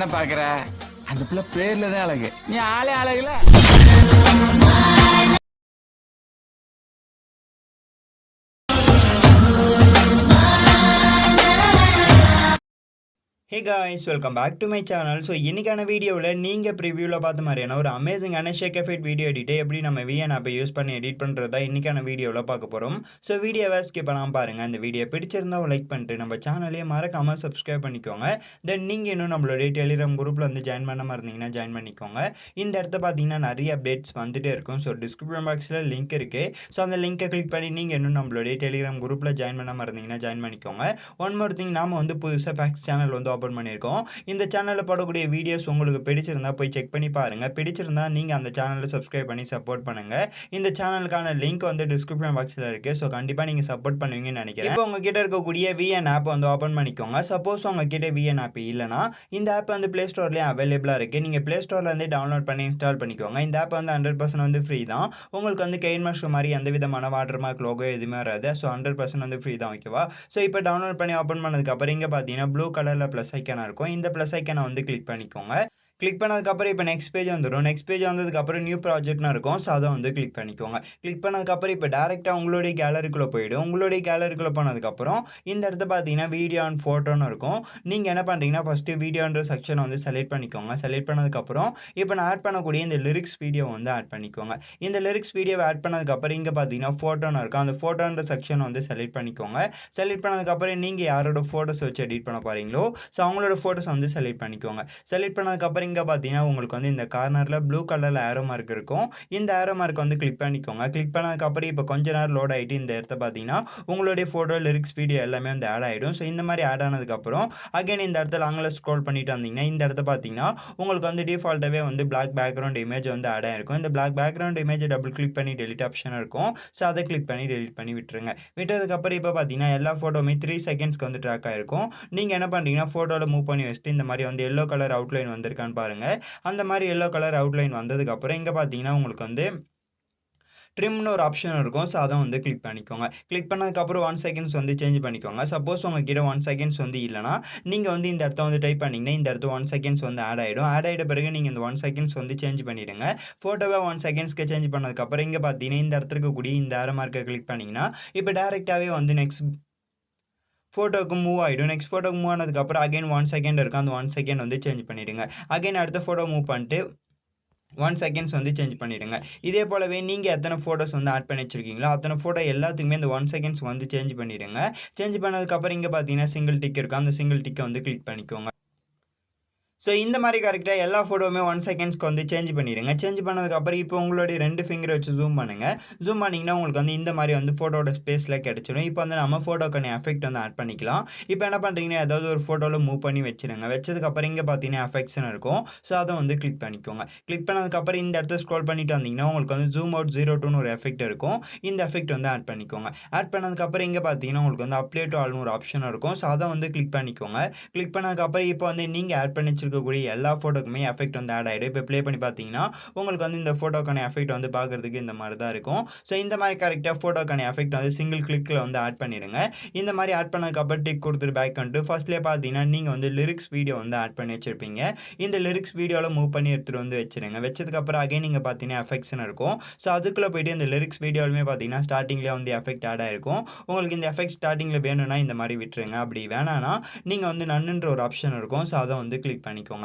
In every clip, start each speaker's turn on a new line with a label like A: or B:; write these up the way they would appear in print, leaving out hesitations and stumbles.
A: என்ன பாக்குற? அந்த பிள்ளை பேர்ல தான் அழகு, நீ ஆளே அழகுல.
B: Hey guys, welcome back to my channel. So இன்னைக்கான வீடியோல நீங்க ப்ரிவியூல பார்த்த மாதிரியான ஒரு அமேசிங்கான ஷேக் எஃபெக்ட் வீடியோ எடிட் எப்படி நம்ம VN ஆப்பை யூஸ் பண்ணி எடிட் பண்றதா இன்னைக்கான வீடியோல பார்க்க போறோம். ஸோ வீடியோவை ஸ்கிப் பண்ணாம பாருங்க. இந்த வீடியோ பிடிச்சிருந்தா ஒரு லைக் பண்ணிட்டு நம்ம சேனலையே மறக்காம சப்ஸ்கிரைப் பண்ணிக்கோங்க. தென் நீங்க இன்னும் நம்மளுடைய டெலிகிராம் குரூப்ல வந்து ஜாயின் பண்ணாம இருந்தீங்கன்னா ஜாயின் பண்ணிக்கோங்க. இந்த இடத்த பார்த்தீங்கன்னா நிறைய அப்டேட்ஸ் வந்துட்டே இருக்கும். ஸோ டிஸ்கிரிப்ஷன் பாக்ஸ்ல லிங்க் இருக்கு. ஸோ அந்த லிங்கை கிளிக் பண்ணி நீங்க இன்னும் நம்மளுடைய டெலிகிராம் குரூப்ல ஜாயின் பண்ணாம இருந்தீங்கன்னா ஜாயின் பண்ணிக்கோங்க. ஒன் மோர் திங், நாம வந்து புதுசாக ஃபேக்ஸ் சேனல் வந்து ஓப்பன் பண்ணியிருக்கோம். இந்த சேனலில் போடக்கூடிய வீடியோஸ் உங்களுக்கு பிடிச்சிருந்தா போய் செக் பண்ணி பாருங்க. பிடிச்சிருந்தா நீங்க அந்த சேனலை சப்ஸ்கிரைப் பண்ணி சப்போர்ட் பண்ணுங்க. இந்த சேனலுக்கான லிங்க் வந்து டிஸ்கிரிப்ஷன் பாக்ஸ்ல இருக்கு. ஸோ கண்டிப்பா நீங்க சப்போர்ட் பண்ணுவீங்கன்னு நினைக்கிறேன். இப்போ உங்ககிட்ட இருக்கக்கூடிய VN ஆப் வந்து ஓப்பன் பண்ணிக்கோங்க. சப்போஸ் உங்ககிட்ட VN ஆப் இல்லைனா இந்த ஆப் வந்து பிளே ஸ்டோர்லேயே அவைலபிளா இருக்கு. நீங்க பிளே ஸ்டோர்ல இருந்து டவுன்லோட் பண்ணி இன்ஸ்டால் பண்ணிக்கோங்க. இந்த ஆப் வந்து 100% வந்து ஃப்ரீ தான். உங்களுக்கு வந்து Kinemaster மாதிரி எந்த விதமான வாட்டர் மார்க் லோகோ எதுவுமே வராது. ஸோ 100% வந்து ஃப்ரீ தான், ஓகேவா? ஸோ இப்போ டவுன்லோட் பண்ணி ஓப்பன் பண்ணதுக்கு அப்புறம் இங்கே பார்த்தீங்கன்னா ப்ளூ கலர்ல ப்ளஸ் ஐக்கானா இருக்கும். இந்த ப்ளஸ் ஐக்கானை வந்து கிளிக் பண்ணிக்கோங்க. கிளிக் பண்ணதுக்கப்புறம் இப்போ நெக்ஸ்ட் பேஜ் வந்துடும். நெக்ஸ்ட் பேஜ் வந்ததுக்கப்புறம் நியூ ப்ராஜெக்ட்னு இருக்கும். ஸோ அதை வந்து கிளிக் பண்ணிக்கோங்க. கிளிக் பண்ணதுக்கப்புறம் இப்போ டேரெக்டாக உங்களுடைய கேலரிக்குள்ளே போயிடும். உங்களுடைய கேலரிக்குள்ளே போனதுக்கப்புறம் இந்த இடத்த பார்த்தீங்கன்னா வீடியோ அண்ட் ஃபோட்டோன்னு இருக்கும். நீங்கள் என்ன பண்ணுறீங்கன்னா ஃபஸ்ட்டு வீடியோன்ற செக்ஷனை வந்து செலக்ட் பண்ணிக்கோங்க. செலக்ட் பண்ணதுக்கப்புறம் இப்போ நான் ஆட் பண்ணக்கூடிய இந்த லிரிக்ஸ் வீடியோ வந்து ஆட் பண்ணிக்கோங்க. இந்த லிரிக்ஸ் வீடியோவை ஆட் பண்ணதுக்கப்புறம் இங்கே பார்த்தீங்கன்னா ஃபோட்டோன்னு இருக்கும். அந்த ஃபோட்டோன்ற செக்ஷனை வந்து செலக்ட் பண்ணிக்கோங்க. செலக்ட் பண்ணதுக்கப்புறம் நீங்கள் யாரோட ஃபோட்டோஸ் வச்சு எடிட் பண்ண போகிறீங்களோ ஸோ அவங்களோட ஃபோட்டோஸ் வந்து செலக்ட் பண்ணிக்கோங்க. செலக்ட் பண்ணதுக்கப்புறம் இங்கே பார்த்தீங்கன்னா உங்களுக்கு வந்து இந்த கார்னரில் ப்ளூ கலரில் ஏரோ மார்க் இருக்கும். இந்த ஏரோ மார்க் வந்து கிளிக் பண்ணிக்கோங்க. கிளிக் பண்ணதுக்கப்புறம் இப்போ கொஞ்ச நேரம் லோட் ஆகிட்டு இந்த இடத்த பார்த்தீங்கன்னா உங்களுடைய ஃபோட்டோ, லிரிக்ஸ், வீடியோ எல்லாமே வந்து ஆட் ஆகிடும். ஸோ இந்த மாதிரி ஆட் ஆனதுக்கப்புறம் அகைன் இந்த இடத்துல அங்கே ஸ்க்ரோல் பண்ணிட்டு வந்தீங்கன்னா இந்த இடத்த பார்த்தீங்கன்னா உங்களுக்கு வந்து டிஃபால்ட்டாகவே வந்து பிளாக் பேக்ரவுண்ட் இமேஜ் வந்து ஆட் ஆகிருக்கும். இந்த பிளாக் பேக்ரவுண்ட் இமேஜை டபுள் கிளிக் பண்ணி டெலிட் ஆப்ஷன் இருக்கும். ஸோ அதை கிளிக் பண்ணி டெலிட் பண்ணி விட்டுருங்க. விட்டதுக்கப்புறம் இப்போ பார்த்தீங்கன்னா எல்லா ஃபோட்டோவுமே 3 செகண்ட்ஸ்க்கு வந்து ட்ராக் ஆகிருக்கும். நீங்கள் என்ன பண்ணுறீங்கன்னா ஃபோட்டோவில் மூவ் பண்ணி வச்சுட்டு இந்த மாதிரி வந்து எல்லோ கலர் அவுட்லைன் வந்திருக்கான்னு பாருங்கள். அந்த மாதிரி எல்லோ கலர் அவுட்லைன் வந்ததுக்கப்புறம் இங்கே பார்த்தீங்கன்னா உங்களுக்கு வந்து ட்ரிம்னு ஒரு ஆப்ஷன் இருக்கும். ஸோ அதை வந்து கிளிக் பண்ணிக்கோங்க. கிளிக் பண்ணதுக்கப்புறம் 1 செகண்ட்ஸ் வந்து சேஞ்ச் பண்ணிக்கோங்க. சப்போஸ் உங்ககிட்ட 1 செகண்ட்ஸ் வந்து இல்லைனா நீங்கள் வந்து இந்த இடத்த வந்து டைப் பண்ணிங்கன்னா இந்த இடத்த 1 செகண்ட்ஸ் வந்து ஆட் ஆகிடும். ஆட் ஆகிட்ட பிறகு நீங்கள் இந்த 1 செகண்ட்ஸ் வந்து சேஞ்ச் பண்ணிவிடுங்க. ஃபோட்டோவை 1 செகண்ட்ஸ்க்கு சேஞ்ச் பண்ணதுக்கப்புறம் இங்கே பார்த்தீங்கன்னா இந்த இடத்துல இருக்கக்கூடிய இந்த ஏரோ மார்க்கை கிளிக் பண்ணிங்கன்னா இப்போ டேரெக்டாகவே வந்து நெக்ஸ்ட் ஃபோட்டோவுக்கு மூவ் ஆகிடும். நெக்ஸ்ட் ஃபோட்டோக்கு மூவ் ஆனதுக்கப்புறம் அகைன் 1 செகண்ட் இருக்கும். அந்த 1 செகண்ட் வந்து சேஞ்ச் பண்ணிவிடுங்க. அகைன் அடுத்த ஃபோட்டோ மூவ் பண்ணிட்டு 1 செகண்ட்ஸ் வந்து சேஞ்ச் பண்ணிவிடுங்க. இதே போலவே நீங்கள் எத்தனை ஃபோட்டோஸ் வந்து ஆட் பண்ணி வச்சுருக்கீங்களோ அத்தனை ஃபோட்டோ எல்லாத்துக்குமே இந்த 1 செகண்ட்ஸ் வந்து சேஞ்ச் பண்ணிவிடுங்க. சேஞ்ச் பண்ணதுக்கப்புறம் இங்கே பார்த்தீங்கன்னா சிங்கிள் டிக் இருக்கும். அந்த சிங்கிள் டிக்கை வந்து கிளிக் பண்ணிக்கோங்க. ஸோ இந்த மாதிரி கரெக்டாக எல்லா ஃபோட்டோவுமே 1 செகண்ட்ஸ்க்கு வந்து சேஞ்ச் பண்ணிவிடுங்க. சேஞ்ச் பண்ணதுக்கப்புறம் இப்போ உங்களுடைய 2 ஃபிங்கரை வச்சு ஜூம் பண்ணுங்கள். ஜூம் பண்ணிங்கன்னா உங்களுக்கு வந்து இந்த மாதிரி வந்து ஃபோட்டோட ஸ்பேஸில் கிடச்சிடும். இப்போ வந்து நம்ம ஃபோட்டோக்கான எஃபெக்ட் வந்து ஆட் பண்ணிக்கலாம். இப்போ என்ன பண்ணுறீங்கன்னா ஏதாவது ஒரு ஃபோட்டோவில் மூவ் பண்ணி வச்சுருங்க. வச்சதுக்கப்புறம் இங்கே பார்த்தீங்கன்னா எஃபெக்ட்ஸ்னு இருக்கும். ஸோ அதை வந்து கிளிக் பண்ணிக்கோங்க. கிளிக் பண்ணதுக்கப்புறம் இந்த இடத்த ஸ்க்ரோல் பண்ணிட்டு வந்தீங்கன்னா உங்களுக்கு வந்து ஜூம் அவுட் 02ன்னு ஒரு எஃபெக்ட் இருக்கும். இந்த எஃபெக்ட் வந்து ஆட் பண்ணிக்கோங்க. ஆட் பண்ணதுக்கப்புறம் இங்கே பார்த்தீங்கன்னா உங்களுக்கு வந்து அப்ளை டு ஆல்னு ஒரு ஆப்ஷன் இருக்கும். ஸோ அதை வந்து கிளிக் பண்ணிக்கோங்க. கிளிக் பண்ணதுக்கப்புறம் இப்போ வந்து நீங்கள் ஆட் பண்ணி இருக்கக்கூடிய எல்லா ஃபோட்டோக்குமே எஃபெக்ட் வந்து ஆட் ஆகிடும். இப்போ ப்ளே பண்ணி பார்த்தீங்கன்னா உங்களுக்கு வந்து இந்த ஃபோட்டோக்கான எஃபெக்ட் வந்து பார்க்குறதுக்கு இந்த மாதிரி தான் இருக்கும். ஸோ இந்த மாதிரி கரெக்டாக ஃபோட்டோக்கான எஃபெக்ட் வந்து சிங்கிள் கிளிக்கில் வந்து ஆட் பண்ணிவிடுங்க. இந்த மாதிரி ஆட் பண்ணதுக்கப்புறம் டிக் கொடுத்துட்டு பேக் வந்துட்டு ஃபர்ஸ்ட்லேயே பார்த்தீங்கன்னா நீங்கள் வந்து லிரிக்ஸ் வீடியோ வந்து ஆட் பண்ணி வச்சுருப்பீங்க. இந்த லிரிக்ஸ் வீடியோவில் மூவ் பண்ணி எடுத்துகிட்டு வந்து வச்சுருங்க. வச்சதுக்கப்புறம் அகைன் நீங்கள் பார்த்தீங்கன்னா எஃபெக்ட்ஸ்னு இருக்கும். ஸோ அதுக்குள்ளே போய்ட்டு இந்த லிரிக்ஸ் வீடியோலுமே பார்த்தீங்கன்னா ஸ்டார்டிங்லேயே வந்து எஃபெக்ட் ஆட் ஆகிருக்கும். உங்களுக்கு இந்த எஃபெக்ட் ஸ்டார்டிங்கில் வேணும்னா இந்த மாதிரி விட்டுருங்க. அப்படி வேணான்னா நீங்கள் வந்து நன்னுன்ற ஒரு ஆப்ஷன் இருக்கும். ஸோ அதை வந்து கிளிக் பண்ணிக்கோங்க.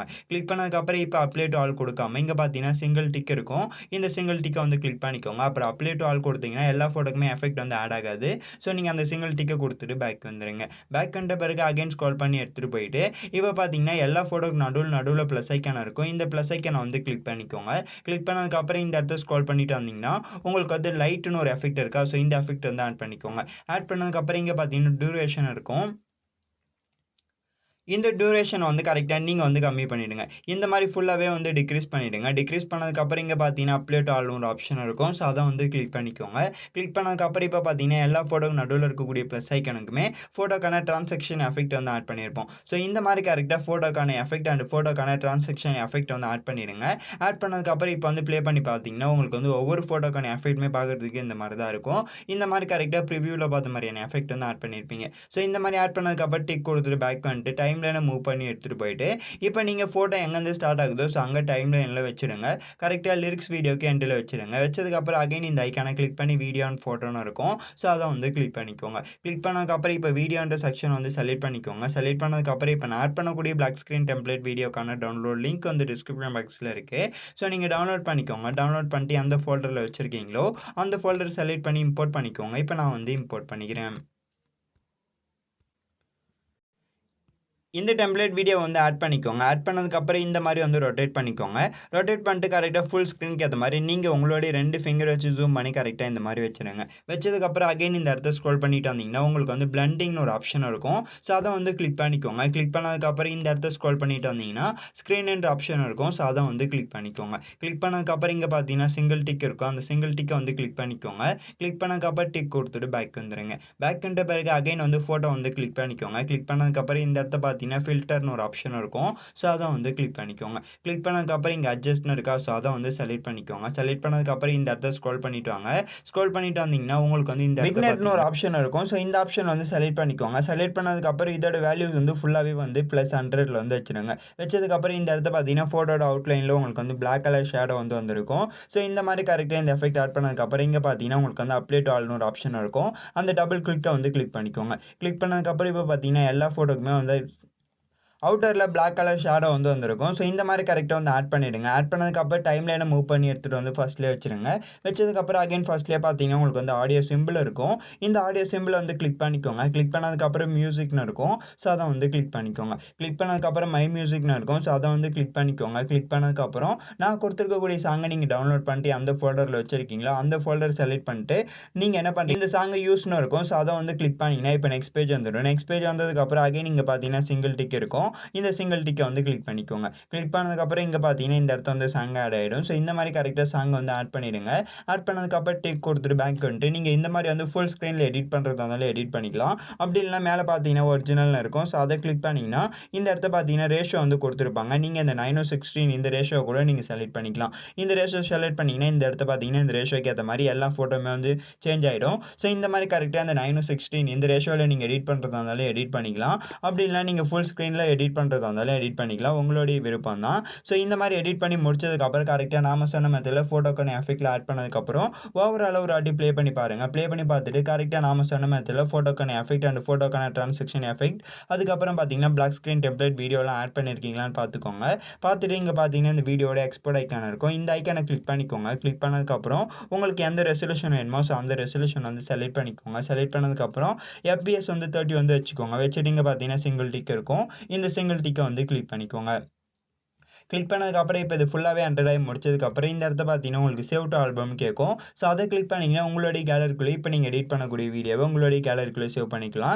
B: கிளிக் பண்ணதுக்கப்புறம் இப்போ அப்ளை டு ஆல் கொடுக்காம இங்கே பார்த்தீங்கன்னா சிங்கிள் டிக் இருக்கும். இந்த சிங்கிள் டிக்கை வந்து கிளிக் பண்ணிக்கோங்க. அப்புறம் அப்ளை டு ஆல் கொடுத்தீங்கன்னா எல்லா ஃபோட்டோக்குமே எஃபெக்ட் வந்து ஆட் ஆகாது. ஸோ நீங்கள் அந்த சிங்கிள் டிக்கை கொடுத்துட்டு பேக் வந்துடுங்க. பேக் வந்த பிறகு அகைன் ஸ்க்ரோல் பண்ணி எடுத்துகிட்டு போயிட்டு இப்போ பார்த்தீங்கன்னா எல்லா ஃபோட்டோக்கு நடுவில் ப்ளஸ் ஐக்கான இருக்கும். இந்த ப்ளஸ் ஐக்கானை வந்து கிளிக் பண்ணிக்கோங்க. கிளிக் பண்ணதுக்கப்புறம் இந்த இடத்த ஸ்க்ரோல் பண்ணிட்டு வந்தீங்கன்னா உங்களுக்கு வந்து லைட்டுன்னு ஒரு எஃபெக்ட் இருக்கா. ஸோ இந்த எஃபெக்ட் வந்து ஆட் பண்ணிக்கோங்க. ஆட் பண்ணதுக்கப்புறம் இங்கே பார்த்தீங்கன்னா டியூரேஷன் இருக்கும். இந்த டியூரேஷன் வந்து கரெக்டாக நீங்கள் வந்து கம்மி பண்ணிவிடுங்க. இந்த மாதிரி ஃபுல்லாகவே வந்து டிக்ரீஸ் பண்ணிவிடுங்க. டிக்ரீஸ் பண்ணதுக்கப்புறம் இங்கே பார்த்தீங்கன்னா அப்ளை டு ஆல்னு ஒரு ஆப்ஷன் இருக்கும். ஸோ அதை வந்து கிளிக் பண்ணிக்கோங்க. கிளிக் பண்ணதுக்கப்புறம் இப்போ பார்த்தீங்கன்னா எல்லா ஃபோட்டோக்கு நடுவில் இருக்கக்கூடிய ப்ளஸ் ஐக்கனுக்குமே ஃபோட்டோக்கான ட்ரான்சாக்ஷன் எஃபெக்ட் வந்து ஆட் பண்ணியிருப்போம். ஸோ இந்த மாதிரி கரெக்டாக ஃபோட்டோக்கான எஃபெக்ட் அண்ட் ஃபோட்டோக்கான ட்ரான்சாக்ஷன் எஃபெக்ட் வந்து ஆட் பண்ணிவிடுங்க. ஆட் பண்ணதுக்கப்புறம் இப்போ வந்து ப்ளே பண்ணி பார்த்தீங்கன்னா உங்களுக்கு வந்து ஒவ்வொரு ஃபோட்டோக்கான எஃபெக்ட்டுமே பார்க்குறதுக்கு இந்த மாதிரி தான் இருக்கும். இந்த மாதிரி கரெக்டாக ப்ரிவியூவில் பார்த்த மாதிரியான எஃபெக்ட் வந்து ஆட் பண்ணியிருப்பீங்க. ஸோ இந்த மாதிரி ஆட் பண்ணதுக்கப்புறம் டிக் கொடுத்துட்டு பேக் வந்துட்டு டைம் லைனை மூவ் பண்ணி எடுத்துகிட்டு போயிட்டு இப்போ நீங்கள் ஃபோட்டோ எங்கேருந்து ஸ்டார்ட் ஆகுதோ ஸோ அங்கே டைம் லைனில் வச்சுடுங்க. கரெக்டாக லிரிக்ஸ் வீடியோக்கு எண்டில் வச்சுடுங்க. வச்சதுக்கப்புறம் அகைன் இந்த ஐக்கானை கிளிக் பண்ணி வீடியோ அண்ட் ஃபோட்டோன்னு இருக்கும். ஸோ அதை வந்து கிளிக் பண்ணிக்கோங்க. கிளிக் பண்ணதுக்கப்புறம் இப்போ வீடியோன்ற செக்ஷன் வந்து செலக்ட் பண்ணிக்கோங்க. செலக்ட் பண்ணதுக்கப்புறம் இப்போ நான் ஆட் பண்ணக்கூடிய பிளாக் ஸ்க்ரீன் டெம்ப்ளேட் வீடியோக்கான டவுன்லோட் லிங்க் வந்து டிஸ்கிரிப்ஷன் பாக்ஸில் இருக்குது. ஸோ நீங்கள் டவுன்லோட் பண்ணிக்கோங்க. டவுன்லோட் பண்ணிட்டு எந்த ஃபோல்டரில் வச்சுருக்கீங்களோ அந்த ஃபோல்டர் செலக்ட் பண்ணி இம்போர்ட் பண்ணிக்கோங்க. இப்போ நான் வந்து இம்போர்ட் பண்ணிக்கிறேன். இந்த டெம்ப்ளேட் வீடியோ வந்து ஆட் பண்ணிக்கோங்க. ஆட் பண்ணதுக்கப்புறம் இந்த மாதிரி வந்து ரொட்டேட் பண்ணிக்கோங்க. ரொட்டேட் பண்ணிட்டு கரெக்டாக ஃபுல் ஸ்க்ரீனுக்கு ஏற்ற மாதிரி நீங்கள் உங்களுடைய 2 ஃபிங்கர் வச்சு ஜூம் பண்ணி கரெக்டாக இந்த மாதிரி வச்சுருங்க. வச்சதுக்கப்புறம் அகைன் இந்த இடத்த ஸ்க்ரோல் பண்ணிட்டு வந்தீங்கன்னா உங்களுக்கு வந்து பிளண்டிங்னு ஒரு ஆப்ஷன் இருக்கும். ஸோ அதை வந்து கிளிக் பண்ணிக்கோங்க. கிளிக் பண்ணதுக்கப்புறம் இந்த இடத்த ஸ்க்ரோல் பண்ணிட்டு வந்தீங்கன்னா ஸ்க்ரீன்ன்ற ஆப்ஷன் இருக்கும். ஸோ அதை வந்து கிளிக் பண்ணிக்கோங்க. கிளிக் பண்ணதுக்கப்புறம் இங்கே பார்த்தீங்கன்னா சிங்கிள் டிக் இருக்கும். அந்த சிங்கிள் டிக்கை வந்து கிளிக் பண்ணிக்கோங்க. கிளிக் பண்ணதுக்கப்புறம் டிக் கொடுத்துட்டு பேக் வந்துடுங்க. பேக் வந்த பிறகு அகைன் வந்து ஃபோட்டோ வந்து கிளிக் பண்ணிக்கோங்க. கிளிக் பண்ணதுக்கப்புறம் இந்த இடத்த பார்த்தீங்கன்னா ஃபில்டர்னு ஒரு ஆப்ஷன் இருக்கும். ஸோ அதை வந்து கிளிக் பண்ணிக்கோங்க. கிளிக் பண்ணதுக்கப்புறம் இங்கே அட்ஜஸ்ட்னு இருக்கா. ஸோ அதை வந்து செலக்ட் பண்ணிக்கோங்க. செலக்ட் பண்ணதுக்கப்புறம் இந்த இடத்த ஸ்க்ரோல் பண்ணிட்டு வாங்க. ஸ்க்ரோல் பண்ணிட்டு வந்தீங்கன்னா உங்களுக்கு வந்து இந்த விக்னெட்னு ஒரு ஆப்ஷன் இருக்கும். ஸோ இந்த ஆப்ஷன் வந்து செலக்ட் பண்ணிக்கோங்க. செலக்ட் பண்ணதுக்கப்புறம் இதோட வேல்யூஸ் வந்து ஃபுல்லாகவே வந்து +100 வந்து வச்சுருங்க. வச்சதுக்கப்புறம் இந்த இடத்த பார்த்தீங்கன்னா ஃபோட்டோட அவுட்லைனில் உங்களுக்கு வந்து பிளாக் கலர் ஷேடோ வந்து வந்திருக்கும். ஸோ இந்த மாதிரி கரெக்டாக இந்த எஃபெக்ட் ஆட் பண்ணதுக்கப்புறம் இங்கே பார்த்தீங்கன்னா உங்களுக்கு வந்து அப்ளை டு ஆல்னு ஒரு ஆப்ஷன் இருக்கும். அந்த டபுள் கிளிக்கை வந்து கிளிக் பண்ணிக்கோங்க. கிளிக் பண்ணதுக்கப்புறம் இப்போ பார்த்தீங்கன்னா எல்லா ஃபோட்டோக்குமே வந்து அவுட்டரில் பிளாக் கலர் ஷேடோ வந்து வந்திருக்கும். ஸோ இந்த மாதிரி கரெக்டாக வந்து ஆட் பண்ணிவிடுங்க. ஆட் பண்ணதுக்கப்புறம் டைம் லைனை மூவ் பண்ணி எடுத்துகிட்டு வந்து ஃபஸ்ட்லேயே வச்சுருங்க. வச்சதுக்கப்புறம் அகைன் ஃபஸ்ட்லேயே பார்த்தீங்கன்னா உங்களுக்கு வந்து ஆடியோ சிம்பிள் இருக்கும். இந்த ஆடியோ சிம்பிளை வந்து கிளிக் பண்ணிக்கோங்க. கிளிக் பண்ணதுக்கப்புறம் மியூசிக்னு இருக்கும். ஸோ அதை வந்து கிளிக் பண்ணிக்கோங்க. கிளிக் பண்ணதுக்கப்புறம் மை மியூசிக்னு இருக்கும். ஸோ அதை வந்து கிளிக் பண்ணிக்கோங்க. கிளிக் பண்ணதுக்கப்புறம் நான் கொடுத்துருக்கக்கூடிய சாங்கை நீங்கள் டவுன்லோட் பண்ணிட்டு அந்த ஃபோல்டரில் வச்சுருக்கீங்களா அந்த ஃபோல்டர் செலக்ட் பண்ணிட்டு நீங்கள் என்ன பண்ணுறீங்க இந்த சாங்கை யூஸ்னு இருக்கும். ஸோ அதை வந்து கிளிக் பண்ணிங்கன்னா இப்போ நெக்ஸ்ட் பேஜ் வந்துடும். நெக்ஸ்ட் பேஜ் வந்ததுக்கப்புறம் அகைன் நீங்கள் பார்த்தீங்கன்னா சிங்கிள் டிக் இருக்கும். இந்த சிங்கிள் டிக்கை வந்து கிளிக் பண்ணிக்கோங்க. கிளிக் பண்ணதுக்கப்புறம் இங்கே பார்த்தீங்கன்னா இந்த இடத்த வந்து சாங் ஆட் ஆகிடும். ஸோ இந்த மாதிரி கரெக்டாக சாங் வந்து ஆட் பண்ணிவிடுங்க. ஆட் பண்ணதுக்கப்புறம் டிக் கொடுத்துட்டு பேக் வந்துட்டு நீங்கள் இந்த மாதிரி வந்து ஃபுல் ஸ்க்ரீனில் எடிட் பண்ணுறதா இருந்தாலும் எடிட் பண்ணிக்கலாம். அப்படி இல்லைனா மேலே பார்த்தீங்கன்னா ஒரிஜினல்னு இருக்கும். ஸோ அதை கிளிக் பண்ணிங்கன்னா இந்த இடத்த பார்த்தீங்கன்னா ரேஷியோ வந்து கொடுத்துருப்பாங்க. நீங்கள் இந்த 9:16 இந்த ரேஷியோ கூட நீங்கள் செலக்ட் பண்ணிக்கலாம். இந்த ரேஷியோ செலக்ட் பண்ணிங்கன்னா இந்த இடத்த பார்த்தீங்கன்னா இந்த ரேஷியோக்கு ஏற்ற மாதிரி எல்லா ஃபோட்டோமே வந்து சேஞ்ச் ஆகிடும். ஸோ இந்த மாதிரி கரெக்டாக அந்த 9:16 இந்த ரேஷியோவில் நீங்கள் எடிட் பண்ணுறதா இருந்தாலும் எடிட் பண்ணிக்கலாம். அப்படி இல்லைனா நீங்கள் ஃபுல் ஸ்க்ரீனில் எடிட் பண்ணுறதா இருந்தாலும் எடிட் பண்ணிக்கலாம். உங்களுடைய விருப்பம் தான். ஸோ இந்த மாதிரி எடிட் பண்ணி முடிச்சதுக்கப்புறம் கரெக்டாக நாம சொன்ன மெத்தடில் ஃபோட்டோக்கான எஃபெக்ட்டில் ஆட் பண்ணதுக்கப்புறம் ஓவரால் ஒரு வாட்டி ப்ளே பண்ணி பாருங்கள். ப்ளே பண்ணி பார்த்துட்டு கரெக்டாக நாம சொன்ன மெத்தடில் ஃபோட்டோக்கான எஃபெக்ட் அண்ட் ஃபோட்டோக்கான ட்ரான்சாக்ஷன் எஃபெக்ட் அதுக்கப்புறம் பார்த்தீங்கன்னா பிளாக் ஸ்க்ரீன் டெம்ப்ளேட் வீடியோலாம் ஆட் பண்ணியிருக்கீங்களான்னு பார்த்துக்கோங்க. பார்த்துட்டு இங்கே பார்த்தீங்கன்னா இந்த வீடியோட எக்ஸ்போர்ட் ஐக்கான இருக்கும். இந்த ஐக்கானை கிளிக் பண்ணிக்கோங்க. கிளிக் பண்ணதுக்கப்புறம் உங்களுக்கு எந்த ரெசல்யூஷன் வேணுமோ ஸோ அந்த ரெசல்யூஷன் வந்து செலக்ட் பண்ணிக்கோங்க. செலக்ட் பண்ணதுக்கப்புறம் FPS வந்து 30 வந்து வச்சுக்கோங்க. வச்சுட்டு இங்கே பார்த்தீங்கன்னா சிங்கிள் டிக் இருக்கும். இந்த சிங்கிள் டிக்கை வந்து கிளிக் பண்ணிக்கோங்க. கிளிக் பண்ணதுக்கப்புறம் இப்போ இது ஃபுல்லாகவே 100 ஆகி முடிச்சதுக்கப்புறம் இந்த இடத்த பார்த்தீங்கன்னா உங்களுக்கு சேவ் டு ஆல்பம் கேட்கும். ஸோ அதை கிளிக் பண்ணிங்கன்னா உங்களுடைய கேலரிக்குள்ளே இப்போ நீங்கள் எடிட் பண்ணக்கூடிய வீடியோவை உங்களுடைய கேலரிக்குள்ளே சேவ் பண்ணிக்கலாம்.